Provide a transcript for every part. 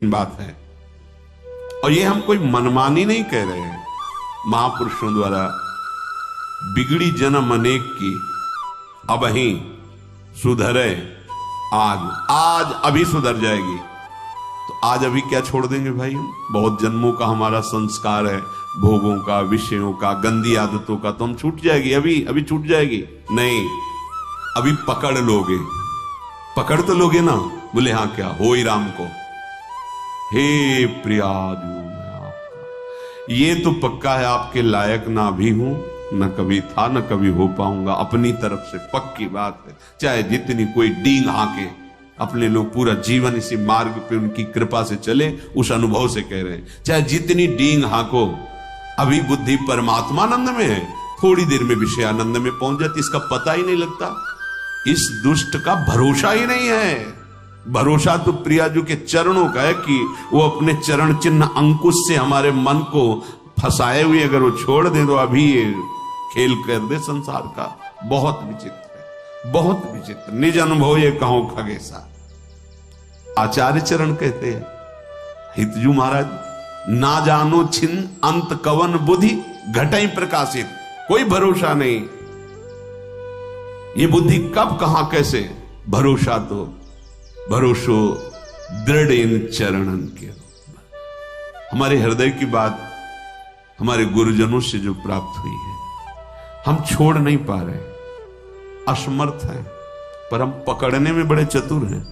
बात है। और ये हम कोई मनमानी नहीं कह रहे हैं। महापुरुषों द्वारा बिगड़ी जन्म अनेक की अब ही सुधरे आज अभी सुधर जाएगी। तो आज अभी क्या छोड़ देंगे भाई? हम बहुत जन्मों का हमारा संस्कार है, भोगों का, विषयों का, गंदी आदतों का, तो हम छूट जाएगी, अभी छूट जाएगी नहीं। अभी पकड़ लोगे, पकड़ तो लोगे ना। बोले हाँ, क्या हो ही राम को, हे प्रियाजू मैं आपका, ये तो पक्का है आपके लायक ना भी हूं, न कभी था न कभी हो पाऊंगा। अपनी तरफ से पक्की बात है। चाहे जितनी कोई डींग हाके, अपने लोग पूरा जीवन इसी मार्ग पे उनकी कृपा से चले, उस अनुभव से कह रहे हैं। चाहे जितनी डींग हाको, अभी बुद्धि परमात्मानंद में है, थोड़ी देर में विषयानंद में पहुंच जाती, इसका पता ही नहीं लगता। इस दुष्ट का भरोसा ही नहीं है। भरोसा तो प्रियाजू के चरणों का है कि वो अपने चरण चिन्ह अंकुश से हमारे मन को फंसाए हुए अगर वो छोड़ दे तो अभी ये खेल कर दे संसार का। बहुत विचित्र है, बहुत विचित्र। निज अनुभव ये कहो खगेसा। आचार्य चरण कहते हैं, हितजू महाराज, ना जानो छिन अंत कवन बुद्धि घटाई प्रकाशित। कोई भरोसा नहीं, ये बुद्धि कब कहां कैसे। भरोसा तो भरोसो दृढ़ इन चरणन के। हमारे हृदय की बात हमारे गुरुजनों से जो प्राप्त हुई है, हम छोड़ नहीं पा रहे, असमर्थ हैं, पर हम पकड़ने में बड़े चतुर हैं।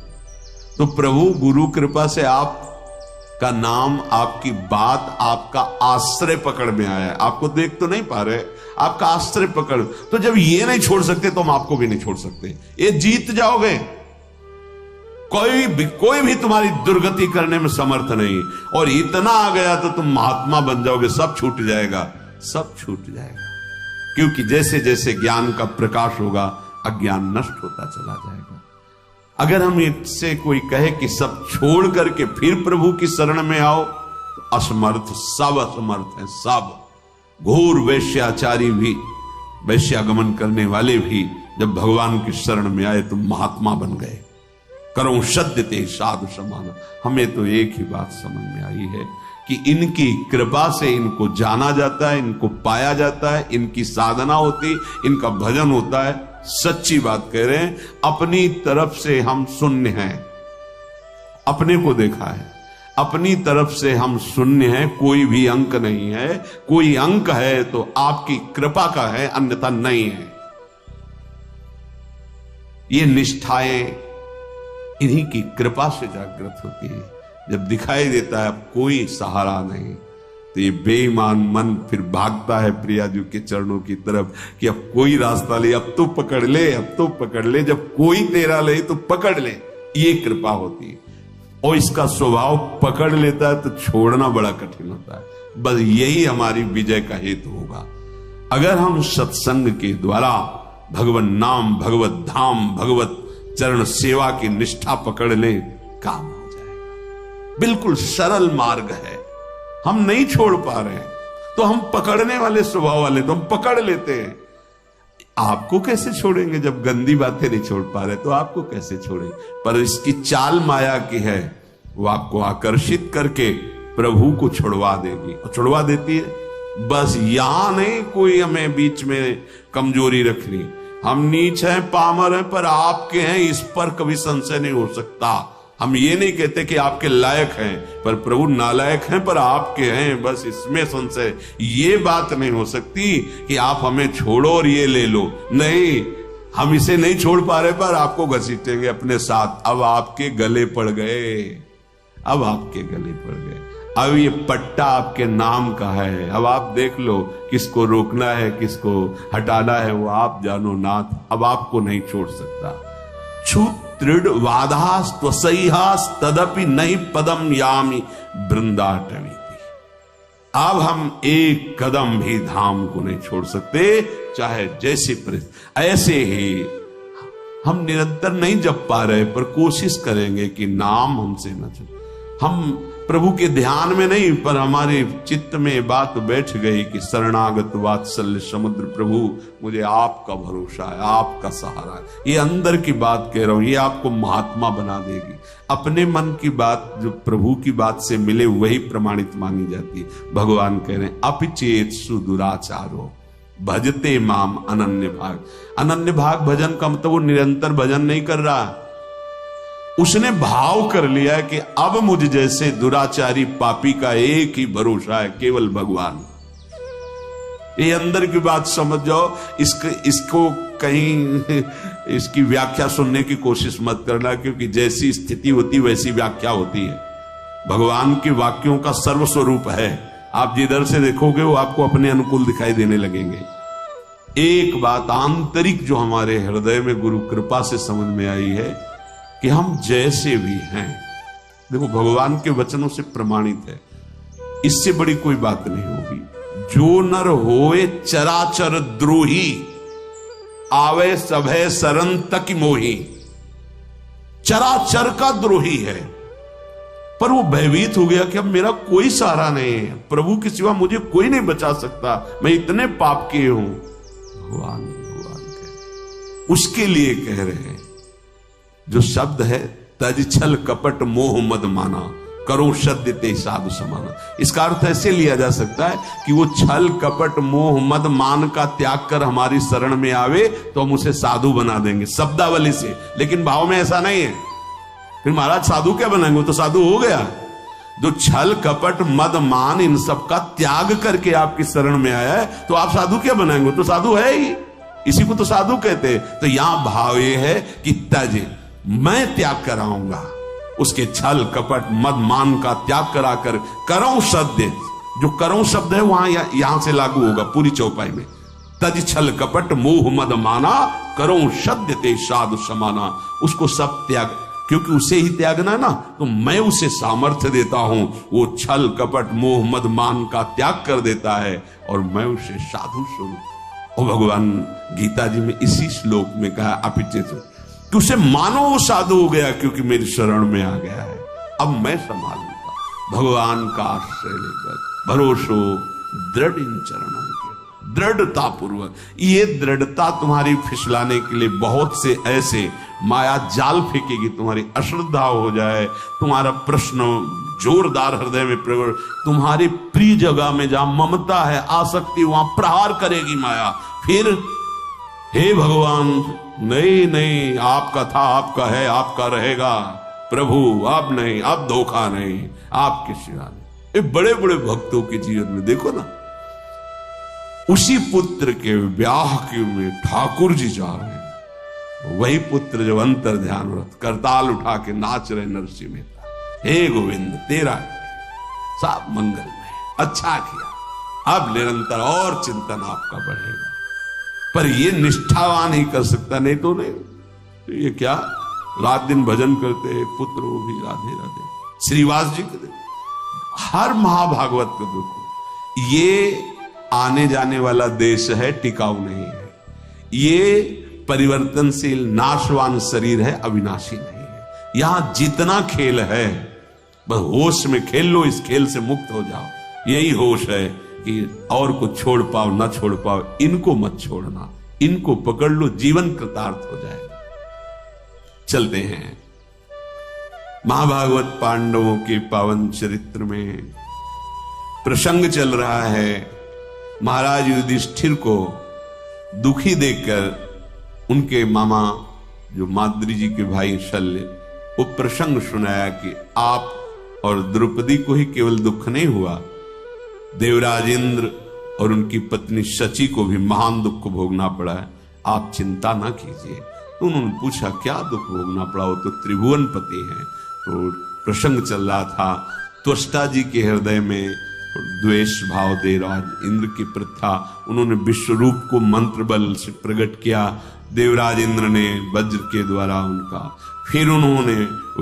तो प्रभु गुरु कृपा से आपका नाम, आपकी बात, आपका आश्रय पकड़ में आया है। आपको देख तो नहीं पा रहे, आपका आश्रय पकड़। तो जब ये नहीं छोड़ सकते तो हम आपको भी नहीं छोड़ सकते। ये जीत जाओगे, कोई भी तुम्हारी दुर्गति करने में समर्थ नहीं। और इतना आ गया तो तुम महात्मा बन जाओगे, सब छूट जाएगा, सब छूट जाएगा। क्योंकि जैसे जैसे ज्ञान का प्रकाश होगा, अज्ञान नष्ट होता चला जाएगा। अगर हम इससे कोई कहे कि सब छोड़ करके फिर प्रभु की शरण में आओ, तो असमर्थ, सब असमर्थ हैं, सब। घोर वैश्याचारी भी, वैश्यागमन करने वाले भी जब भगवान की शरण में आए तो महात्मा बन गए। करो सद्य ते साधु समान। हमें तो एक ही बात समझ में आई है कि इनकी कृपा से इनको जाना जाता है, इनको पाया जाता है, इनकी साधना होती, इनका भजन होता है। सच्ची बात कह रहे हैं, अपनी तरफ से हम शून्य हैं। अपने को देखा है, अपनी तरफ से हम शून्य हैं, कोई भी अंक नहीं है। कोई अंक है तो आपकी कृपा का है, अन्यथा नहीं है। ये निष्ठाएं इन्हीं की कृपा से जागृत होती है। जब दिखाई देता है अब कोई सहारा नहीं, तो ये बेईमान मन फिर भागता है प्रियाजू के चरणों की तरफ कि अब कोई रास्ता ले, अब तो पकड़ ले, अब तो पकड़ ले। जब कोई तेरा ले तो पकड़ ले, ये कृपा होती है। और इसका स्वभाव पकड़ लेता है तो छोड़ना बड़ा कठिन होता है। बस यही हमारी विजय का हेतु होगा। अगर हम सत्संग के द्वारा भगवत नाम, भगवत धाम, भगवत चरण सेवा की निष्ठा पकड़ ले, काम हो जाएगा। बिल्कुल सरल मार्ग है, हम नहीं छोड़ पा रहे हैं तो हम पकड़ने वाले स्वभाव वाले, तो हम पकड़ लेते हैं। आपको कैसे छोड़ेंगे जब गंदी बातें नहीं छोड़ पा रहे, तो आपको कैसे छोड़ेंगे? पर इसकी चाल माया की है, वो आपको आकर्षित करके प्रभु को छुड़वा देगी, और छुड़वा देती है। बस यहां नहीं कोई हमें बीच में कमजोरी रखनी। हम नीच हैं, पामर हैं, पर आपके हैं, इस पर कभी संशय नहीं हो सकता। हम ये नहीं कहते कि आपके लायक हैं, पर प्रभु नालायक हैं पर आपके हैं, बस इसमें संशय। ये बात नहीं हो सकती कि आप हमें छोड़ो और ये ले लो। नहीं, हम इसे नहीं छोड़ पा रहे पर आपको घसीटेंगे अपने साथ। अब आपके गले पड़ गए, अब आपके गले पड़ गए। अब ये पट्टा आपके नाम का है। अब आप देख लो किसको रोकना है, किसको हटाना है, वो आप जानो नाथ। अब आपको नहीं छोड़ सकता। छूत दृढ़ वाधास त्वसैहास तदपि नहीं पदम यामी वृंदाटवी। अब हम एक कदम भी धाम को नहीं छोड़ सकते, चाहे जैसे परिस्थिति। ऐसे ही हम निरंतर नहीं जप पा रहे, पर कोशिश करेंगे कि नाम हमसे न छूटे। हम प्रभु के ध्यान में नहीं, पर हमारे चित्त में बात बैठ गई कि शरणागत वात्सल्य समुद्र प्रभु, मुझे आपका भरोसा है, आपका सहारा है। ये अंदर की बात कह रहा हूं, ये आपको महात्मा बना देगी। अपने मन की बात जो प्रभु की बात से मिले वही प्रमाणित मानी जाती है। भगवान कह रहे हैं अपिचेत सुदुराचारो भजते माम अनन्य भाग। अनन्य भाग भजन का मतलब वो निरंतर भजन नहीं कर रहा, उसने भाव कर लिया कि अब मुझ जैसे दुराचारी पापी का एक ही भरोसा है, केवल भगवान। ये अंदर की बात समझ जाओ। इसको कहीं इसकी व्याख्या सुनने की कोशिश मत करना, क्योंकि जैसी स्थिति होती वैसी व्याख्या होती है। भगवान के वाक्यों का सर्वस्वरूप है, आप जिधर से देखोगे वो आपको अपने अनुकूल दिखाई देने लगेंगे। एक बात आंतरिक जो हमारे हृदय में गुरु कृपा से समझ में आई है कि हम जैसे भी हैं, देखो भगवान के वचनों से प्रमाणित है, इससे बड़ी कोई बात नहीं होगी। जो नर होए चराचर द्रोही, आवे सभय सरन तक मोही। चराचर का द्रोही है, पर वो भयभीत हो गया कि अब मेरा कोई सहारा नहीं है, प्रभु के सिवा मुझे कोई नहीं बचा सकता, मैं इतने पाप किए हूं। भगवान कह, उसके लिए कह रहे हैं जो शब्द है तज छल कपट मोह मद माना, करो सद्य ते साधु समाना। इसका अर्थ ऐसे लिया जा सकता है कि वो छल कपट मोह मद मान का त्याग कर हमारी शरण में आवे तो हम उसे साधु बना देंगे शब्दावली से, लेकिन भाव में ऐसा नहीं है। फिर महाराज साधु क्या बनाएंगे, तो साधु हो गया। जो छल कपट मद मान इन सब का त्याग करके आपकी शरण में आया है तो आप साधु क्या बनाएंगे, तो साधु है ही, इसी को तो साधु कहते हैं। तो यहां भाव ये है कि तज, मैं त्याग कराऊंगा उसके छल कपट मद मान का त्याग कराकर करो सद्य। जो करो शब्द है वहां यहां से लागू होगा पूरी चौपाई में। तज छल कपट मोह मद माना, करो सद्य ते साधु समाना। उसको सब त्याग, क्योंकि उसे ही त्यागना है ना, तो मैं उसे सामर्थ्य देता हूं। वो छल कपट मोह मद मान का त्याग कर देता है और मैं उसे साधु स्वरूप। और भगवान गीता जी में इसी श्लोक में कहा अपिचेत, कि उसे मानो वो साधु हो गया क्योंकि मेरी शरण में आ गया है, अब मैं संभालूंगा। भगवान का आश्रय लेकर भरोसो दृढ़ इन चरणों के, दृढ़ता पूर्वक। ये दृढ़ता तुम्हारी फिसलाने के लिए बहुत से ऐसे माया जाल फेंकेगी, तुम्हारी अश्रद्धा हो जाए, तुम्हारा प्रश्न जोरदार हृदय में प्रकट, तुम्हारी प्रिय जगह में जहां ममता है आसक्ति वहां प्रहार करेगी माया। फिर हे भगवान, नहीं नहीं, आपका था, आपका है, आपका रहेगा प्रभु, अब नहीं, अब धोखा नहीं, आपके सिवा नहीं। ये बड़े बड़े भक्तों के जीवन में देखो ना, उसी पुत्र के ब्याह के में ठाकुर जी जा रहे हैं, वही पुत्र जो अंतर ध्यान व्रत करताल उठा के नाच रहे नरसिंह मेहता, हे गोविंद तेरा सब मंगल में, अच्छा किया, अब निरंतर और चिंतन आपका बढ़ेगा। पर ये निष्ठावान ही कर सकता, नहीं तो नहीं। तो ये क्या रात दिन भजन करते हैं पुत्र, वो भी राधे राधे। श्रीवास जी के हर महाभागवत को देखो, ये आने जाने वाला देश है, टिकाऊ नहीं है। ये परिवर्तनशील नाशवान शरीर है, अविनाशी नहीं है। यहां जितना खेल है बस होश में खेल लो, इस खेल से मुक्त हो जाओ। यही होश है कि और को छोड़ पाओ ना छोड़ पाओ, इनको मत छोड़ना, इनको पकड़ लो, जीवन कृतार्थ हो जाएगा। चलते हैं महाभागवत पांडवों के पावन चरित्र में प्रसंग चल रहा है। महाराज युधिष्ठिर को दुखी देखकर उनके मामा जो माद्री जी के भाई शल्य, वो प्रसंग सुनाया कि आप और द्रौपदी को ही केवल दुख नहीं हुआ, देवराज इंद्र और उनकी पत्नी शची को भी महान दुख को भोगना पड़ा है, आप चिंता ना कीजिए। तो उन्होंने पूछा क्या दुख भोगना पड़ा, वो तो त्रिभुवन पति हैं। तो प्रसंग चल रहा था, त्वष्टा जी के हृदय में द्वेष भाव देवराज इंद्र की प्रथा, उन्होंने विश्वरूप को मंत्र बल से प्रकट किया, देवराज इंद्र ने वज्र के द्वारा उनका, फिर उन्होंने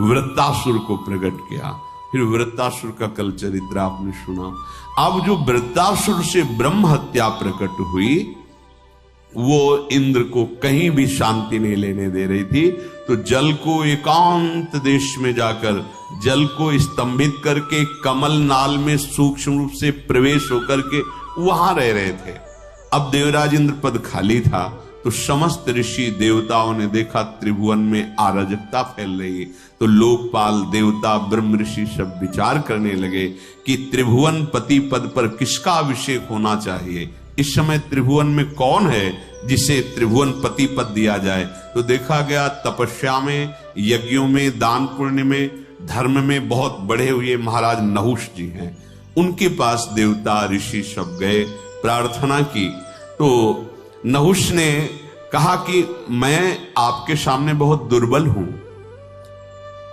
वृत्तासुर को प्रकट किया, फिर वृत्तासुर का कल चरित्र आपने सुना। अब जो वृत्तासुर से ब्रह्म हत्या प्रकट हुई, वो इंद्र को कहीं भी शांति नहीं लेने दे रही थी। तो जल को एकांत देश में जाकर जल को स्तंभित करके कमल नाल में सूक्ष्म रूप से प्रवेश होकर के वहां रह रहे थे। अब देवराज इंद्र पद खाली था तो समस्त ऋषि देवताओं ने देखा त्रिभुवन में अराजकता फैल रही। तो लोकपाल देवता ब्रह्म ऋषि सब विचार करने लगे कि त्रिभुवन पति पद पर किसका अभिषेक होना चाहिए। इस समय त्रिभुवन में कौन है जिसे त्रिभुवन पति पद दिया जाए। तो देखा गया तपस्या में, यज्ञों में, दान पुण्य में, धर्म में बहुत बढ़े हुए महाराज नहुष जी हैं। उनके पास देवता ऋषि सब गए, प्रार्थना की। तो नहुष ने कहा कि मैं आपके सामने बहुत दुर्बल हूं,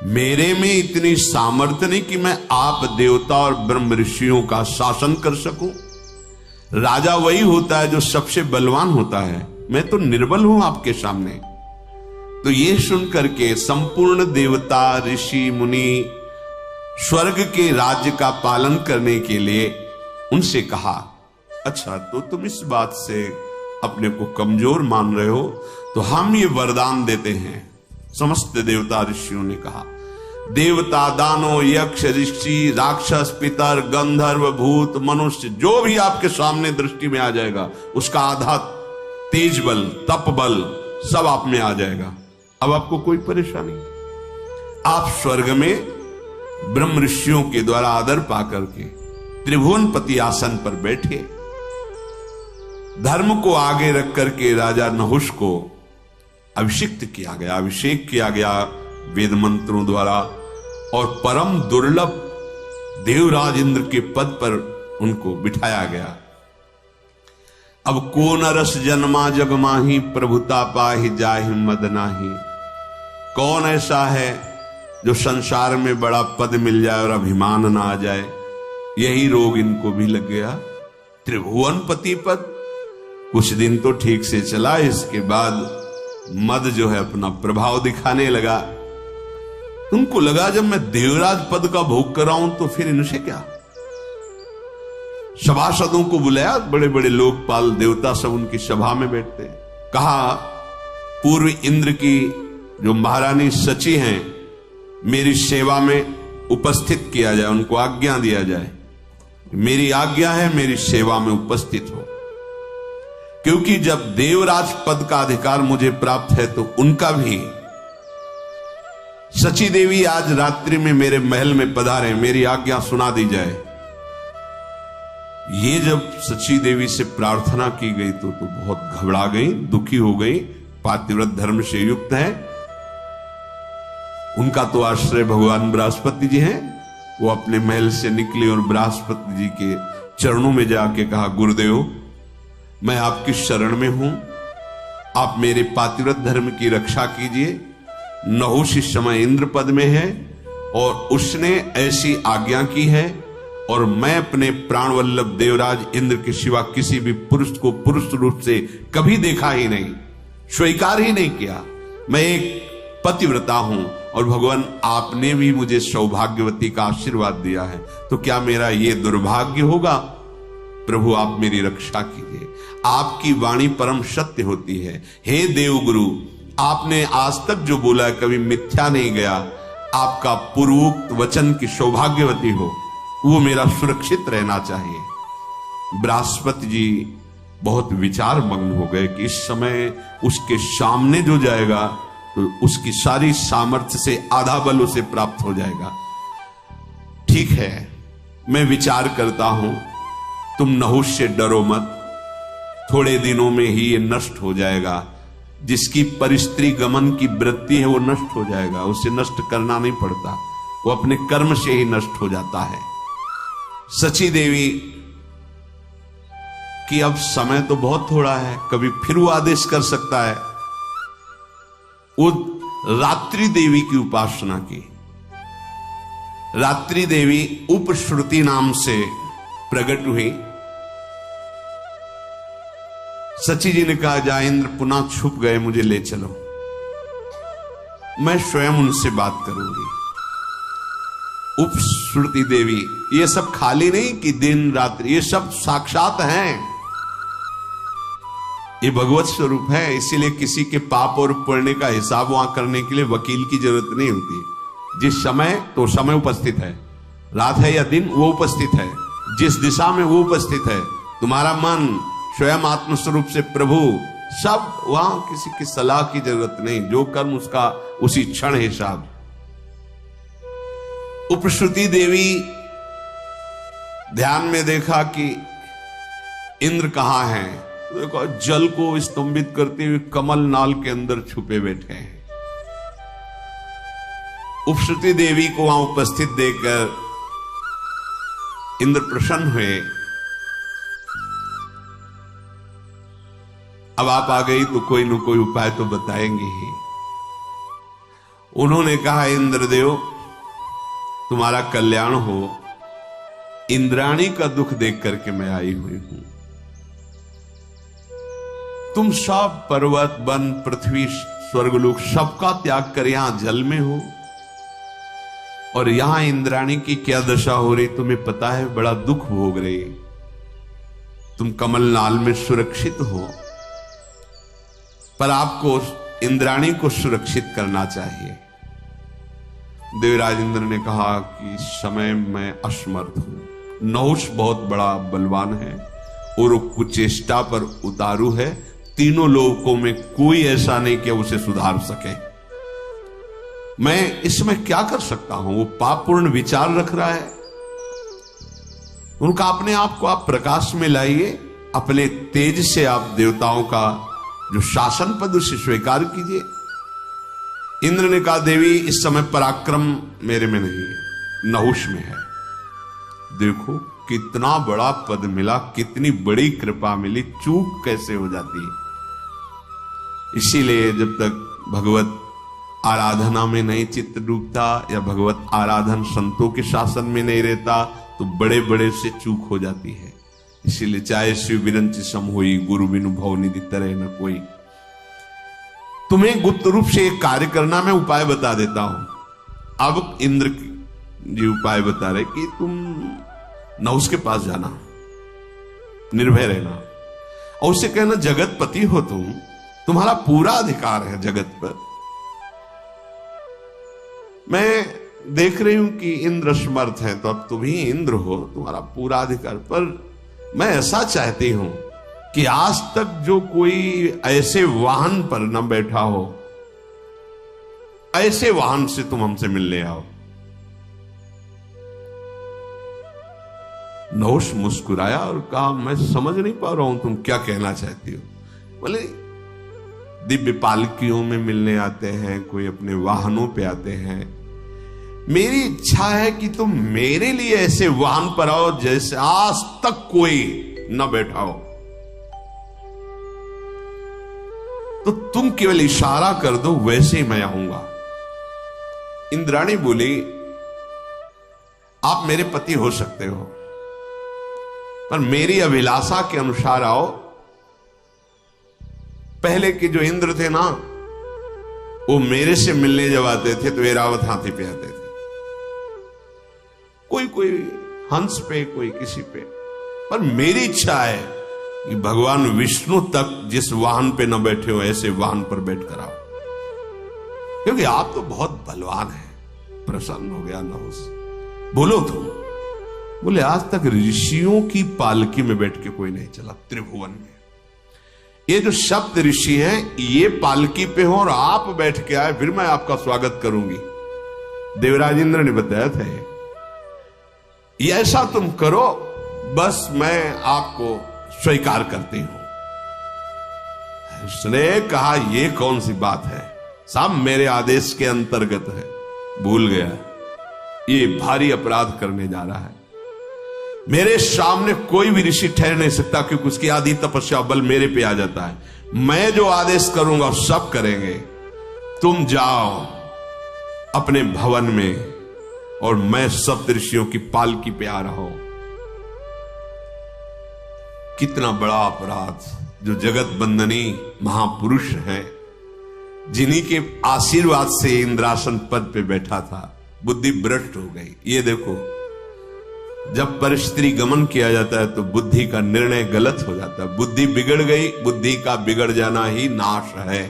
मेरे में इतनी सामर्थ्य नहीं कि मैं आप देवता और ब्रह्म ऋषियों का शासन कर सकूं। राजा वही होता है जो सबसे बलवान होता है, मैं तो निर्बल हूं आपके सामने। तो ये सुनकर के संपूर्ण देवता ऋषि मुनि स्वर्ग के राज्य का पालन करने के लिए उनसे कहा, अच्छा तो तुम इस बात से अपने को कमजोर मान रहे हो तो हम ये वरदान देते हैं। समस्त देवता ऋषियों ने कहा, देवता दानो यक्ष ऋषि राक्षस पितर गंधर्व भूत मनुष्य जो भी आपके सामने दृष्टि में आ जाएगा उसका आधा तेज बल तप बल सब आप में आ जाएगा। अब आपको कोई परेशानी, आप स्वर्ग में ब्रह्म ऋषियों के द्वारा आदर पाकर के त्रिभुवनपति आसन पर बैठे। धर्म को आगे रख करके राजा नहुष को अभिषिक्त किया गया, अभिषेक किया गया वेद मंत्रों द्वारा और परम दुर्लभ देवराज इंद्र के पद पर उनको बिठाया गया। अब को नरस जन्मा जग माही प्रभुता पाहि जाहि मद नाही। कौन ऐसा है जो संसार में बड़ा पद मिल जाए और अभिमान ना आ जाए। यही रोग इनको भी लग गया, त्रिभुवनपति पद। कुछ दिन तो ठीक से चला, इसके बाद मद जो है अपना प्रभाव दिखाने लगा। उनको लगा जब मैं देवराज पद का भोग कर रहा हूं तो फिर इनसे क्या। सभासदों को बुलाया, बड़े बड़े लोकपाल देवता सब उनकी सभा में बैठते। कहा पूर्व इंद्र की जो महारानी सची हैं मेरी सेवा में उपस्थित किया जाए, उनको आज्ञा दिया जाए। मेरी आज्ञा है मेरी सेवा में उपस्थित हो, क्योंकि जब देवराज पद का अधिकार मुझे प्राप्त है तो उनका भी। सची देवी आज रात्रि में मेरे महल में पधारे, मेरी आज्ञा सुना दी जाए। ये जब सची देवी से प्रार्थना की गई तो बहुत घबरा गई, दुखी हो गई। पातिव्रत धर्म से युक्त है, उनका तो आश्रय भगवान बृहस्पति जी हैं। वो अपने महल से निकले और बृहस्पति जी के चरणों में जाके कहा, गुरुदेव मैं आपकी शरण में हूं, आप मेरे पातिव्रत धर्म की रक्षा कीजिए। नहुष इस समय इंद्र पद में है और उसने ऐसी आज्ञा की है और मैं अपने प्राण वल्लभ देवराज इंद्र के सिवा किसी भी पुरुष को पुरुष रूप से कभी देखा ही नहीं, स्वीकार ही नहीं किया। मैं एक पतिव्रता हूं और भगवान आपने भी मुझे सौभाग्यवती का आशीर्वाद दिया है, तो क्या मेरा ये दुर्भाग्य होगा। प्रभु आप मेरी रक्षा कीजिए, आपकी वाणी परम सत्य होती है। हे देवगुरु, आपने आज तक जो बोला कभी मिथ्या नहीं गया। आपका पूर्वोक्त वचन की सौभाग्यवती हो, वो मेरा सुरक्षित रहना चाहिए। बृहस्पति जी बहुत विचार मग्न हो गए कि इस समय उसके सामने जो जाएगा तो उसकी सारी सामर्थ्य से आधा बल उसे प्राप्त हो जाएगा। ठीक है, मैं विचार करता हूं, तुम नहुष से डरो मत, थोड़े दिनों में ही ये नष्ट हो जाएगा। जिसकी परिस्त्री गमन की वृत्ति है वो नष्ट हो जाएगा, उसे नष्ट करना नहीं पड़ता, वो अपने कर्म से ही नष्ट हो जाता है। सची देवी कि अब समय तो बहुत थोड़ा है, कभी फिर वो आदेश कर सकता है। वो रात्रि देवी की उपासना की। रात्रि देवी उपश्रुति नाम से प्रकट हुई। सची जी ने कहा, जा इंद्र पुनः छुप गए, मुझे ले चलो, मैं स्वयं उनसे बात करूंगी। उपश्रुति देवी, ये सब खाली नहीं कि दिन रात्रि, ये सब साक्षात हैं। ये भगवत स्वरूप है, इसीलिए किसी के पाप और पुण्य का हिसाब वहां करने के लिए वकील की जरूरत नहीं होती। जिस समय तो समय उपस्थित है, रात है या दिन वो उपस्थित है, जिस दिशा में वो उपस्थित है। तुम्हारा मन स्वयं आत्मस्वरूप से प्रभु, सब वहां किसी की सलाह की जरूरत नहीं, जो कर्म उसका उसी क्षण हिसाब। उपश्रुति देवी ध्यान में देखा कि इंद्र कहां है, देखो जल को स्तंभित करते हुए कमल नाल के अंदर छुपे बैठे हैं। उपश्रुति देवी को वहां उपस्थित देखकर इंद्र प्रसन्न हुए। अब आप आ गई तो कोई न कोई उपाय तो बताएंगे ही। उन्होंने कहा, इंद्रदेव तुम्हारा कल्याण हो, इंद्राणी का दुख देख करके मैं आई हुई हूं। तुम सब पर्वत वन पृथ्वी स्वर्गलोक सबका त्याग कर यहां जल में हो, और यहां इंद्राणी की क्या दशा हो रही तुम्हें पता है, बड़ा दुख भोग रही। तुम कमलनाल में सुरक्षित हो, पर आपको इंद्राणी को सुरक्षित करना चाहिए। देवराज इंद्र ने कहा कि इस समय मैं असमर्थ हूं। नहुष बहुत बड़ा बलवान है और कुचेष्टा पर उतारू है, तीनों लोकों में कोई ऐसा नहीं कि उसे सुधार सके। मैं इसमें क्या कर सकता हूं? वो पापपूर्ण विचार रख रहा है। उनका अपने आप को आप प्रकाश में लाइए, अपने तेज से आप देवताओं का जो शासन पद उसे स्वीकार कीजिए। इंद्र ने कहा, देवी इस समय पराक्रम मेरे में नहीं है, नहुष में है। देखो कितना बड़ा पद मिला, कितनी बड़ी कृपा मिली, चूक कैसे हो जाती है। इसीलिए जब तक भगवत आराधना में नहीं चित्त डूबता या भगवत आराधन संतों के शासन में नहीं रहता तो बड़े बड़े से चूक हो जाती है। इसीलिए चाहे शिव विरंच सम होई, गुरु बिनु भव निधि तरह न कोई। तुम्हें गुप्त रूप से एक कार्य करना, मैं उपाय बता देता हूं। अब इंद्र जी उपाय बता रहे कि तुम नहुष के पास जाना, निर्भय रहना, और उससे कहना जगतपति हो तुम, तुम्हारा पूरा अधिकार है जगत पर। मैं देख रही हूं कि इंद्र समर्थ है, तो अब तुम ही इंद्र हो, तुम्हारा पूरा अधिकार। पर मैं ऐसा चाहती हूं कि आज तक जो कोई ऐसे वाहन पर न बैठा हो, ऐसे वाहन से तुम हमसे मिलने आओ। नहुष मुस्कुराया और कहा, मैं समझ नहीं पा रहा हूं तुम क्या कहना चाहती हो। बोले, दिव्य पालकियों में मिलने आते हैं, कोई अपने वाहनों पे आते हैं। मेरी इच्छा है कि तुम मेरे लिए ऐसे वाहन पर आओ जैसे आज तक कोई न बैठा हो। तो तुम केवल इशारा कर दो, वैसे ही मैं आऊंगा। इंद्राणी बोली, आप मेरे पति हो सकते हो, पर मेरी अभिलाषा के अनुसार आओ। पहले के जो इंद्र थे ना, वो मेरे से मिलने जब आते थे तो ऐरावत हाथी पे आते थे, कोई कोई हंस पे, कोई किसी पे। पर मेरी इच्छा है कि भगवान विष्णु तक जिस वाहन पे न बैठे हो, ऐसे वाहन पर बैठ कर आओ, क्योंकि आप तो बहुत बलवान हैं। प्रसन्न हो गया नहुष। बोलो तुम। बोले, आज तक ऋषियों की पालकी में बैठ के कोई नहीं चला त्रिभुवन में। ये जो सप्त ऋषि हैं, ये पालकी पे हो और आप बैठ के आए, फिर मैं आपका स्वागत करूंगी। देवराज इंद्र ने बताया था ये ऐसा तुम करो, बस मैं आपको स्वीकार करती हूं। उसने कहा, ये कौन सी बात है, सब मेरे आदेश के अंतर्गत है। भूल गया, ये भारी अपराध करने जा रहा है। मेरे सामने कोई भी ऋषि ठहर नहीं सकता, क्योंकि उसकी आदि तपस्या बल मेरे पे आ जाता है। मैं जो आदेश करूंगा सब करेंगे। तुम जाओ अपने भवन में, और मैं सप्त ऋषियों की पालकी पे आ रहा हूं। कितना बड़ा अपराध, जो जगत बंदनी महापुरुष हैं, जिन्हीं के आशीर्वाद से इंद्रासन पद पे बैठा था, बुद्धि भ्रष्ट हो गई। ये देखो, जब परिस्त्री गमन किया जाता है तो बुद्धि का निर्णय गलत हो जाता है। बुद्धि बिगड़ गई, बुद्धि का बिगड़ जाना ही नाश है।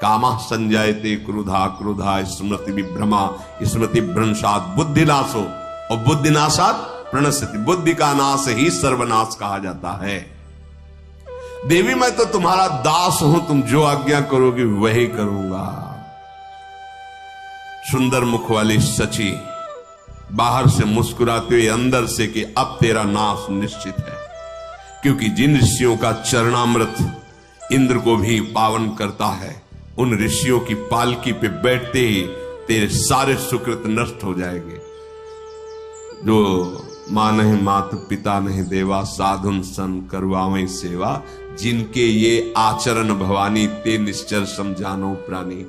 कामः संजायते क्रोधा, क्रोधा स्मृति विभ्रमा, स्मृति भ्रंशात् बुद्धिनाशो, और बुद्धिनाशात् प्रणश्यति। बुद्धि का नाश ही सर्वनाश कहा जाता है। देवी मैं तो तुम्हारा दास हूं, तुम जो आज्ञा करोगी वही करूंगा। सुंदर मुख वाली सची बाहर से मुस्कुराते हुए अंदर से कि अब तेरा नाश निश्चित है, क्योंकि जिन ऋषियों का चरणामृत इंद्र को भी पावन करता है, उन ऋषियों की पालकी पे बैठते ही तेरे सारे सुकृत नष्ट हो जाएंगे। जो मां नहीं मात पिता नहीं देवा, साधुन सन करवावें सेवा, जिनके ये आचरण भवानी ते निश्चर समझानो प्राणी।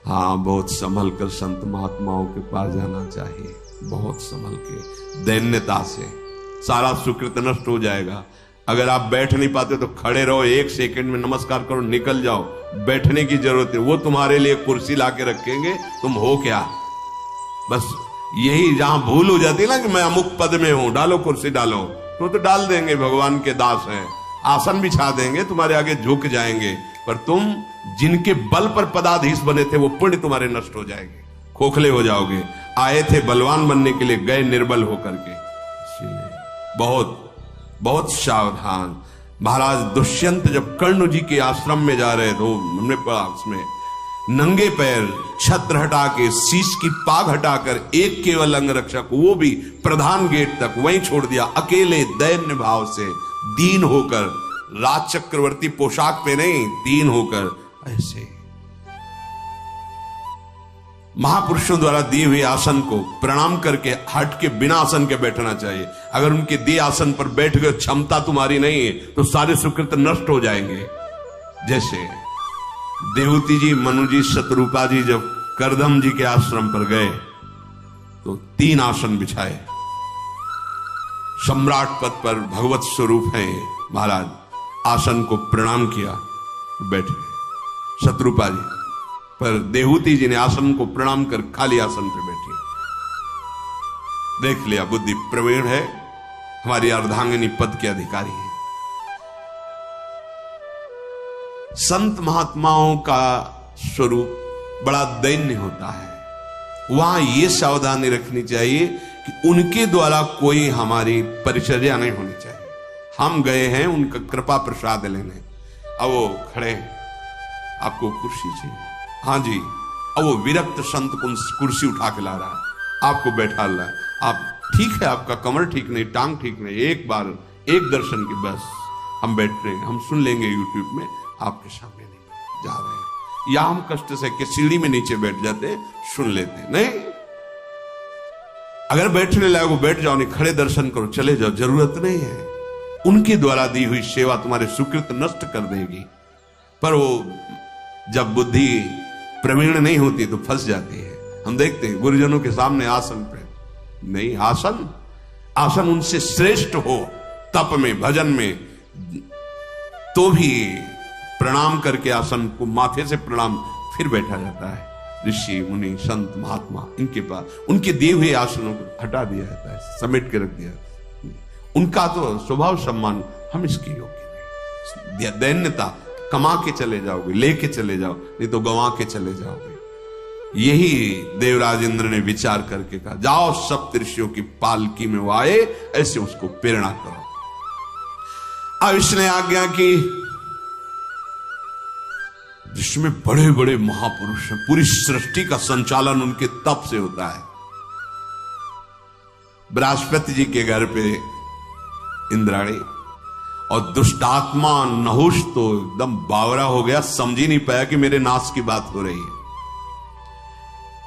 हाँ, बहुत संभल कर संत महात्माओं के पास जाना चाहिए, बहुत संभल के। दैन्यता से सारा सुकृत नष्ट हो जाएगा। अगर आप बैठ नहीं पाते तो खड़े रहो, 1 सेकंड में नमस्कार करो, निकल जाओ। बैठने की जरूरत है, वो तुम्हारे लिए कुर्सी लाके रखेंगे, तुम हो क्या। बस यही जहां भूल हो जाती है ना कि मैं अमुक पद में हूं, डालो कुर्सी डालो, तो डाल देंगे, भगवान के दास हैं, आसन बिछा देंगे, तुम्हारे आगे झुक जाएंगे। पर तुम जिनके बल पर पदाधीश बने थे, वो पुण्य तुम्हारे नष्ट हो जाएंगे, खोखले हो जाओगे। आए थे बलवान बनने के लिए, गए निर्बल होकर के। इसीलिए बहुत बहुत सावधान। महाराज दुष्यंत जब कर्ण जी के आश्रम में जा रहे थे, हमने पढ़ा उसमें, नंगे पैर छत्र हटा के, शीश की पाग हटाकर, एक केवल अंग रक्षक, वो भी प्रधान गेट तक वहीं छोड़ दिया, अकेले दैन्य भाव से, दीन होकर, राज चक्रवर्ती पोशाक पे नहीं, दीन होकर ऐसे। महापुरुषों द्वारा दिए हुए आसन को प्रणाम करके हट के बिना आसन के बैठना चाहिए। अगर उनके दिए आसन पर बैठ गए, क्षमता तुम्हारी नहीं है, तो सारे सुकृत नष्ट हो जाएंगे। जैसे देवती जी, मनु जी, शतरूपा जी जब करदम जी के आश्रम पर गए तो 3 आसन बिछाए। सम्राट पद पर भगवत स्वरूप है महाराज, आसन को प्रणाम किया, बैठे शत्रुपा जी। पर देहूति जी ने आसन को प्रणाम कर खाली आसन पर बैठी। देख लिया बुद्धि प्रवीण है, हमारी अर्धांगिनी पद के अधिकारी है। संत महात्माओं का स्वरूप बड़ा दैन्य होता है। वहां यह सावधानी रखनी चाहिए कि उनके द्वारा कोई हमारी परिचर्या नहीं होनी चाहिए। हम गए हैं उनका कृपा प्रसाद लेने, अब वो खड़े, आपको कुर्सी चाहिए, हाँ जी, अब वो विरक्त संत को कुर्सी उठा के ला रहा है, आपको बैठा रहा है। आप ठीक है, आपका कमर ठीक नहीं, टांग ठीक नहीं, एक बार एक दर्शन की बस हम बैठ रहे हैं, हम सुन लेंगे यूट्यूब में, आपके सामने नहीं जा रहे हैं। या हम कष्ट से के सीढ़ी में नीचे बैठ जाते, सुन लेते। नहीं, अगर बैठने लायक हो बैठ जाओ, नहीं खड़े दर्शन करो, चले जाओ, जरूरत नहीं है। उनके द्वारा दी हुई सेवा तुम्हारे सुकृत नष्ट कर देगी। पर वो जब बुद्धि प्रवीण नहीं होती तो फंस जाती है। हम देखते हैं गुरुजनों के सामने आसन पे नहीं, आसन उनसे श्रेष्ठ हो, तप में भजन में, तो भी प्रणाम करके आसन को माथे से प्रणाम फिर बैठा जाता है। ऋषि मुनि संत महात्मा, इनके पास उनके दिए हुए आसनों को हटा दिया जाता है, समेट के रख दिया जाता है। उनका तो स्वभाव सम्मान, हम इसके योग्य नहीं। दैन्यता, कमा के चले जाओगे, लेके चले जाओ, नहीं तो गंवा के चले जाओगे। यही देवराज इंद्र ने विचार करके कहा, जाओ सप्त ऋषियों की पालकी में वो आए, ऐसे उसको प्रेरणा करो। अब इसने आज्ञा की, जिसमें बड़े बड़े महापुरुष हैं, पूरी सृष्टि का संचालन उनके तप से होता है। बृहस्पति जी के घर पे इंद्राणी, और दुष्टात्मा नहुष तो एकदम बावरा हो गया, समझ ही नहीं पाया कि मेरे नाश की बात हो रही है।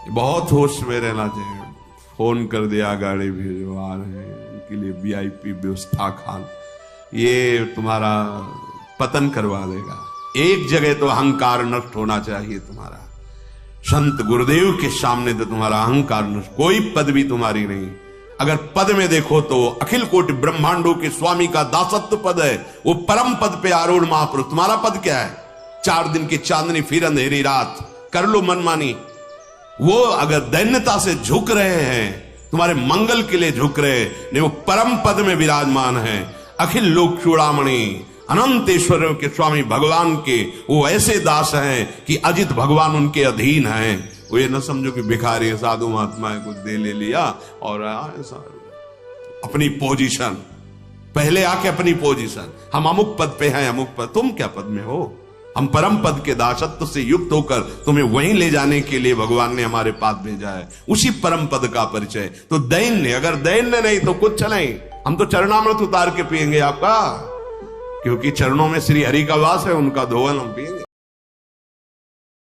बहुत होश में रहना चाहिए। फोन कर दिया, गाड़ी भिजवा रहे हैं, उनके लिए VIP व्यवस्था, खान, ये तुम्हारा पतन करवा देगा। एक जगह तो अहंकार नष्ट होना चाहिए तुम्हारा। संत गुरुदेव के सामने तो तुम्हारा अहंकार नष्ट, कोई पदवी तुम्हारी नहीं। अगर पद में देखो तो अखिल कोटि ब्रह्मांडों के स्वामी का दासत्व पद है, वो परम पद पे आरूढ़ महापुरुष। तुम्हारा पद क्या है? 4 दिन की चांदनी फिर अंधेरी रात, कर लो मनमानी। वो अगर दैन्यता से झुक रहे हैं तुम्हारे मंगल के लिए झुक रहे, ने वो परम पद में विराजमान है। अखिल लोक चूड़ामणि अनंतेश्वरों के स्वामी भगवान के वो ऐसे दास हैं कि अजित भगवान उनके अधीन हैं। वो ये न समझो कि भिखारी साधु महात्मा है, कुछ दे ले लिया और अपनी पोजीशन, पहले आके अपनी पोजीशन, हम अमुक पद पे हैं, अमुक पद, तुम क्या पद में हो? हम परम पद के दासत्व से युक्त होकर तुम्हें वहीं ले जाने के लिए भगवान ने हमारे पास भेजा है, उसी परम पद का परिचय। तो दैन्य, अगर दैन्य नहीं तो कुछ चले, हम तो चरणामृत उतार के पिएंगे आपका, क्योंकि चरणों में श्री हरि का वास है, उनका धोवन हम पिएंगे।